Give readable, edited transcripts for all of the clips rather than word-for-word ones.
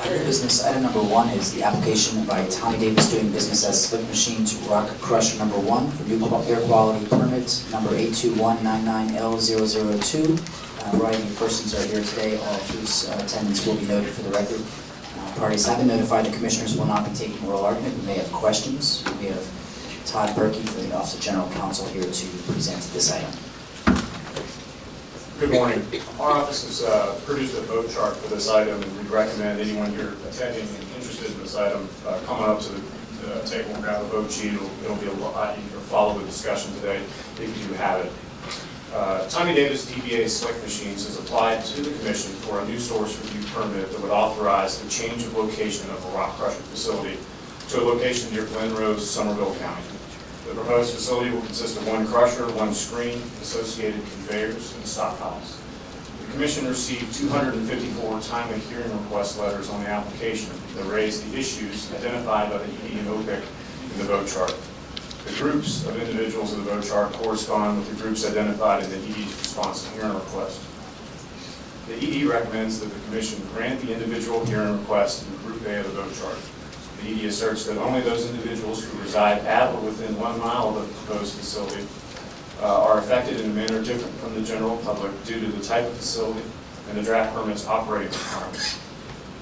New business item number 1 is the application by Tommy Davis doing business as Slick Machines Rock Crusher number 1 for new air quality permit number 82199L002. A variety of persons are here today, all whose attendance will be noted for the record. Parties have been notified. The commissioners will not be taking oral argument. We may have questions. We have Todd Berkey from the Office of General Counsel here to present this item. Good morning. Our office has produced a vote chart for this item, and we'd recommend anyone here attending and interested in this item coming up to the table and grab a vote sheet. It'll be a lot easier to follow the discussion today if you have it. Tommy Davis DBA Slick Machines has applied to the Commission for a new source review permit that would authorize the change of location of a rock crushing facility to a location near Glen Rose, Somerville County. The proposed facility will consist of 1 crusher, 1 screen, associated conveyors, and stockpiles. The Commission received 254 timely hearing request letters on the application that raised the issues identified by the ED and OPIC in the vote chart. The groups of individuals in the vote chart correspond with the groups identified in the ED's response to hearing request. The ED recommends that the Commission grant the individual hearing request in Group A of the vote chart. The ED asserts that only those individuals who reside at or within 1 mile of the proposed facility are affected in a manner different from the general public due to the type of facility and the draft permit's operating requirements.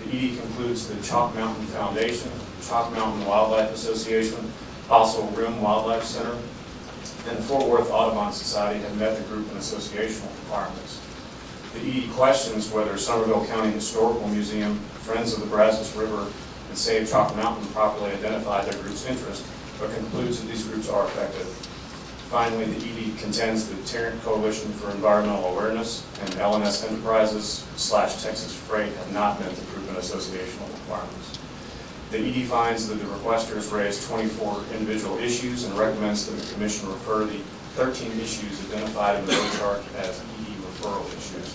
The ED concludes that Chalk Mountain Foundation, Chalk Mountain Wildlife Association, Fossil Rim Wildlife Center, and the Fort Worth Audubon Society have met the group and associational requirements. The ED questions whether Somerville County Historical Museum, Friends of the Brazos River, and Save Chalk Mountain properly identified their group's interest, but concludes that these groups are affected. Finally, the ED contends that Tarrant Coalition for Environmental Awareness and LNS Enterprises / Texas Freight have not met the group and associational requirements. The ED finds that the requesters raised 24 individual issues and recommends that the Commission refer the 13 issues identified in the vote chart as ED referral issues.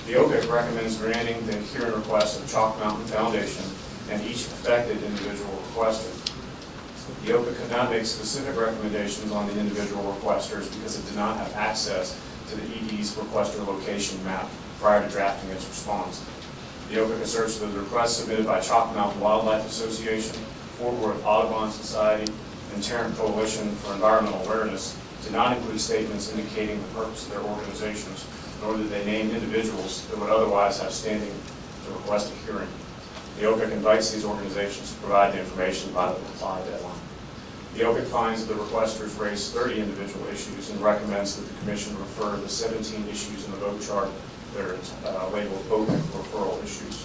The OPIC recommends granting the hearing request of Chalk Mountain Foundation and each affected individual requester. The OPIC could not make specific recommendations on the individual requesters because it did not have access to the ED's requester location map prior to drafting its response. The OPIC asserts that the requests submitted by Chalk Mountain Wildlife Association, Fort Worth Audubon Society, and Tarrant Coalition for Environmental Awareness did not include statements indicating the purpose of their organizations, nor did they name individuals that would otherwise have standing to request a hearing. The OPIC invites these organizations to provide the information by the reply deadline. The OPIC finds that the requesters raised 30 individual issues and recommends that the Commission refer the 17 issues in the vote chart that are labeled OPIC referral issues.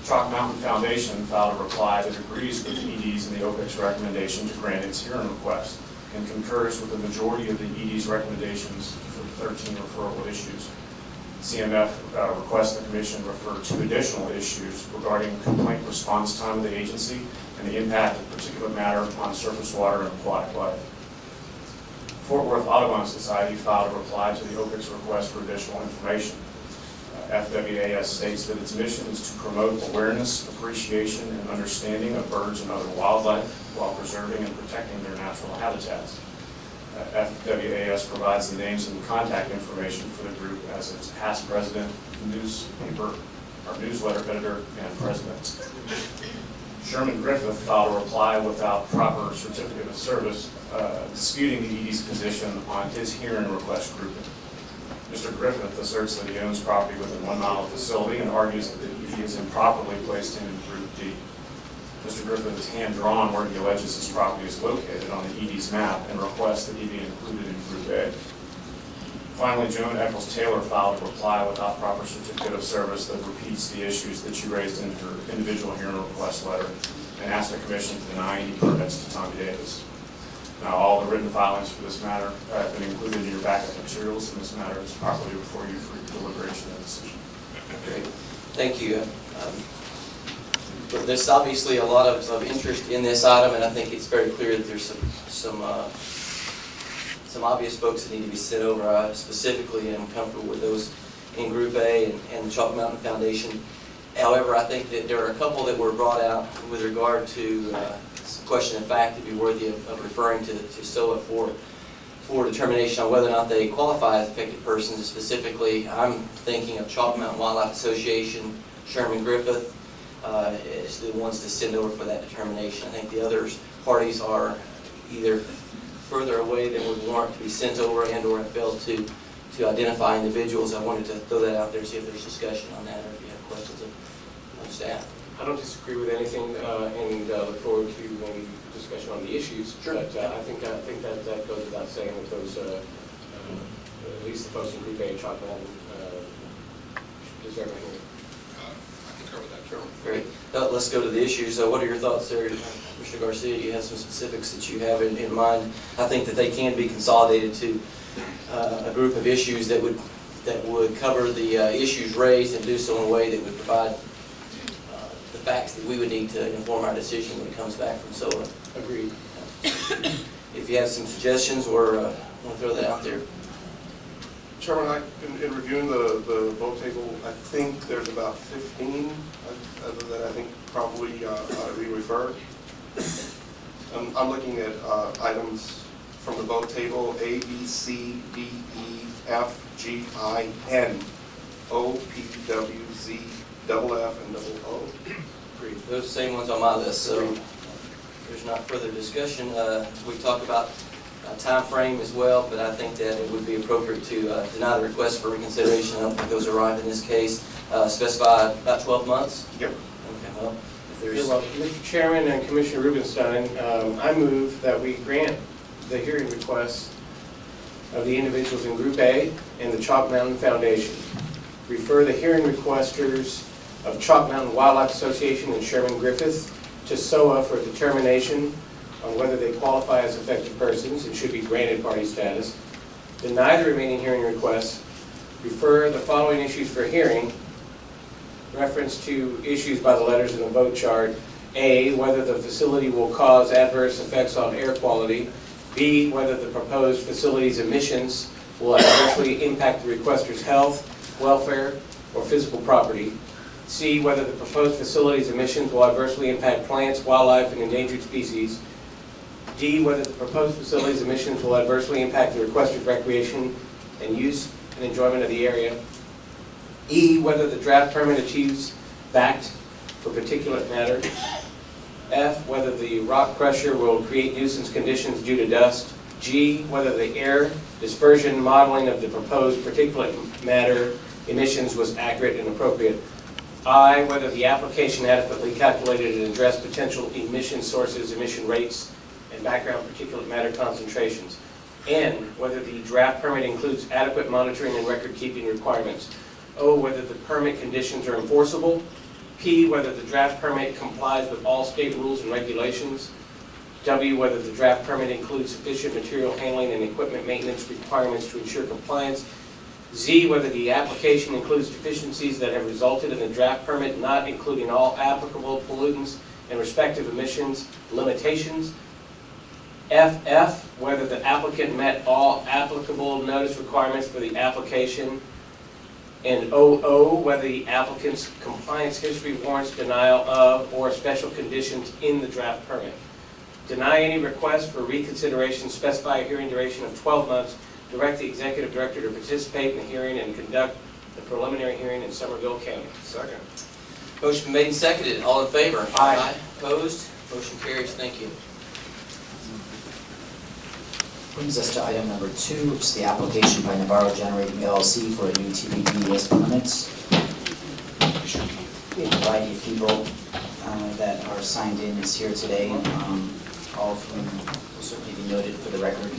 Chalk Mountain Foundation filed a reply that agrees with the ED's and the OPIC's recommendation to grant its hearing request and concurs with the majority of the ED's recommendations for the 13 referral issues. CMF requests the Commission refer 2 additional issues regarding complaint response time of the agency and the impact of particulate matter on surface water and aquatic life. Fort Worth Audubon Society filed a reply to the OPIC's request for additional information. FWAS states that its mission is to promote awareness, appreciation, and understanding of birds and other wildlife while preserving and protecting their natural habitats. FWAS provides the names and contact information for the group as its past president, newsletter editor, and president. Sherman Griffith filed a reply without proper certificate of service disputing the ED's position on his hearing request grouping. Mr. Griffith asserts that he owns property within 1 mile of the facility and argues that the ED has improperly placed him in Group D. Mr. Griffith is hand-drawn where he alleges his property is located on the ED's map and requests that he be included in Group A. Finally, Joan Eccles-Taylor filed a reply without proper certificate of service that repeats the issues that she raised in her individual hearing request letter and asked the Commission to deny any permits to Tommy Davis. Now, all the written filings for this matter have been included in your backup materials, and this matter is properly before you for deliberation and decision. Great. Thank you. There's obviously a lot of interest in this item, and I think it's very clear that there's some obvious folks that need to be sent over. Specifically, I'm comfortable with those in Group A and the Chalk Mountain Foundation. However, I think that there are a couple that were brought out with regard to question of fact to be worthy of referring to SOA for determination on whether or not they qualify as affected persons. Specifically, I'm thinking of Chalk Mountain Wildlife Association, Sherman Griffith, is the ones to send over for that determination. I think the other parties are either further away than would warrant to be sent over and/or have failed to identify individuals. I wanted to throw that out there, see if there's discussion on that, or if you have questions of staff. I don't disagree with anything, and look forward to maybe discussion on the issues. Sure. But I think that goes without saying that those, at least the folks in Group A and Chalk Mountain deserve a hearing. I concur with that, sure. Great. Let's go to the issues. What are your thoughts there, Mr. Garcia? You have some specifics that you have in mind. I think that they can be consolidated to a group of issues that would cover the issues raised and do so in a way that would provide the facts that we would need to inform our decision when it comes back from SOA. Agreed. If you have some suggestions or want to throw that out there. Chairman, in reviewing the vote table, I think there's about 15 that I think probably we refer. I'm looking at items from the vote table: A, B, C, D, E, F, G, I, N, O, P, W, Z, double F, and double O. Agreed. Those are the same ones on my list, so there's not further discussion. We talked about time frame as well, but I think that it would be appropriate to deny the request for reconsideration. I don't think those arrived in this case. Specify about 12 months? Yep. Okay, well, if there's... You're welcome. Mr. Chairman and Commissioner Rubenstein, I move that we grant the hearing requests of the individuals in Group A and the Chalk Mountain Foundation. Refer the hearing requesters of Chalk Mountain Wildlife Association and Sherman Griffith to SOA for determination on whether they qualify as affected persons and should be granted party status. Deny the remaining hearing requests. Refer the following issues for hearing. Reference to issues by the letters in the vote chart. A, whether the facility will cause adverse effects on air quality. B, whether the proposed facility's emissions will adversely impact the requester's health, welfare, or physical property. C, whether the proposed facility's emissions will adversely impact plants, wildlife, and endangered species. D, whether the proposed facility's emissions will adversely impact the requester's recreation and use and enjoyment of the area. E, whether the draft permit achieves BACT for particulate matter. F, whether the rock crusher will create nuisance conditions due to dust. G, whether the air dispersion modeling of the proposed particulate matter emissions was accurate and appropriate. I, whether the application adequately calculated and addressed potential emission sources, emission rates, and background particulate matter concentrations. N, whether the draft permit includes adequate monitoring and record-keeping requirements. O, whether the permit conditions are enforceable. P, whether the draft permit complies with all state rules and regulations. W, whether the draft permit includes sufficient material handling and equipment maintenance requirements to ensure compliance. Z, whether the application includes deficiencies that have resulted in the draft permit not including all applicable pollutants and respective emissions limitations. FF, whether the applicant met all applicable notice requirements for the application. And OO, whether the applicant's compliance history warrants denial of or special conditions in the draft permit. Deny any request for reconsideration, specify a hearing duration of 12 months, direct the executive director to participate in the hearing and conduct the preliminary hearing in Somerville County. Second. Motion made and seconded. All in favor? Aye. Opposed? Motion carries. Thank you. Brings us to item number 2, which is the application by Navarro Generating LLC for a new TBDS permits. We have a variety of people that are signed in is here today, all of whom will certainly be noted for the record.